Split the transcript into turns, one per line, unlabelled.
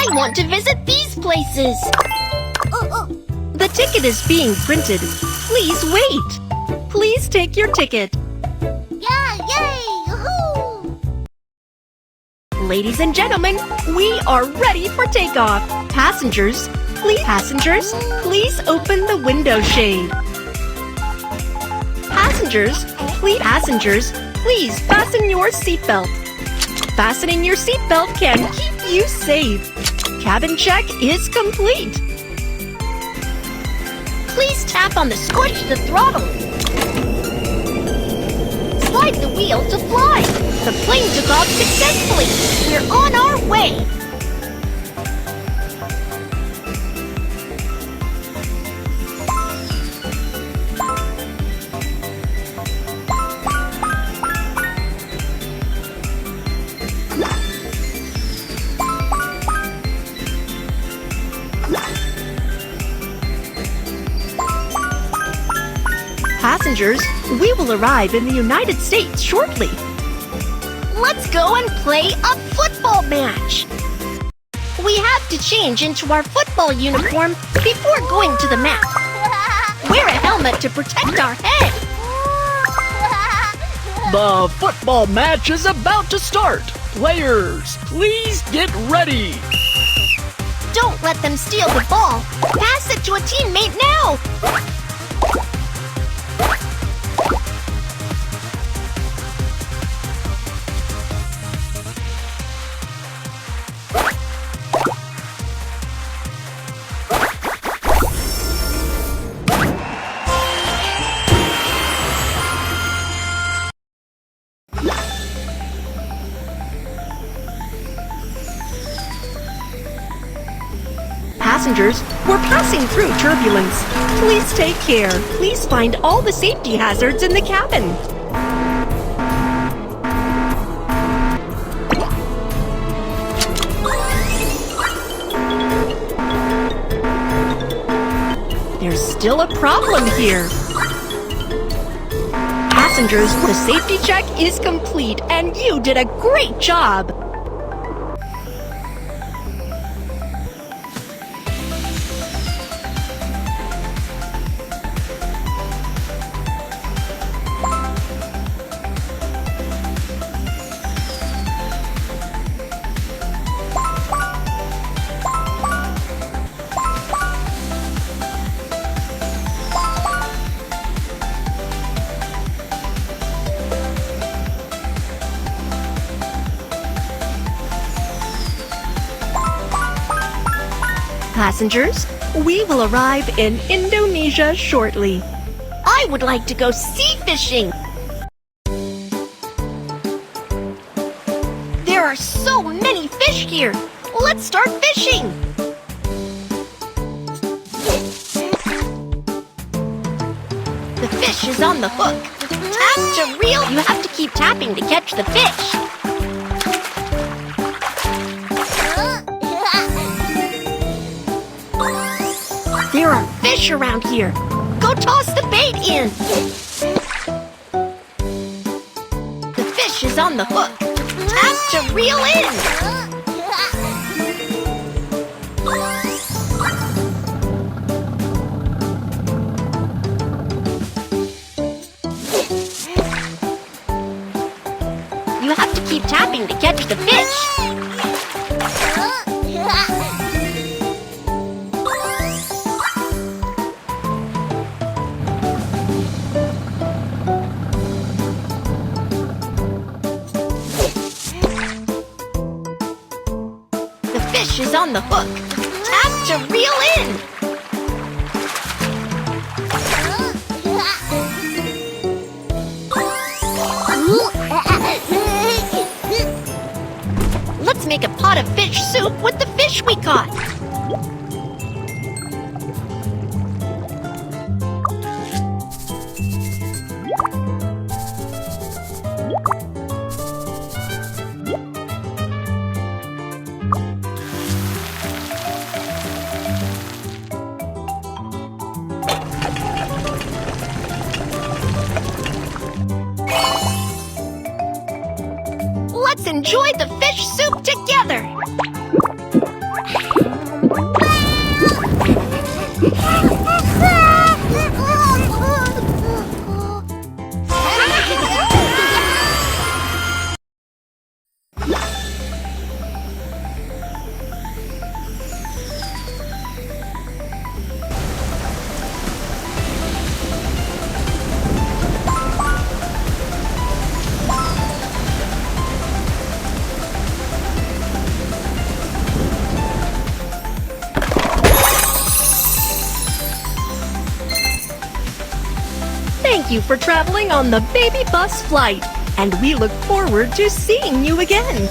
I want to visit these places. The ticket is being printed. Please wait. Please take your ticket.
Yeah, yay! Yoo-hoo!
Ladies and gentlemen, we are ready for takeoff. Passengers, please open the window shade. Passengers, please fasten your seatbelt. Fastening your seatbelt can keep you safe. Cabin check is complete. Please tap on the squish to throttle. Slide the wheel to fly. The plane took off successfully. We're on our way. Passengers, we will arrive in the United States shortly. Let's go and play a football match. We have to change into our football uniform before going to the match. Wear a helmet to protect our head.
The football match is about to start. Players, please get ready.
Don't let them steal the ball. Pass it to a teammate now. Passengers, we're passing through turbulence. Please take care. Please find all the safety hazards in the cabin. There's still a problem here. Passengers, the safety check is complete and you did a great job. Passengers, we will arrive in Indonesia shortly. I would like to go sea fishing. There are so many fish here. Let's start fishing. The fish is on the hook. Tap to reel. You have to keep tapping to catch the fish. There are fish around here. Go toss the bait in. The fish is on the hook. Tap to reel in. You have to keep tapping to catch the fish. Is on the hook. Tap to reel in. Let's make a pot of fish soup with the fish we caught. Let's enjoy the fish soup together! Thank you for traveling on the baby bus flight, and we look forward to seeing you again.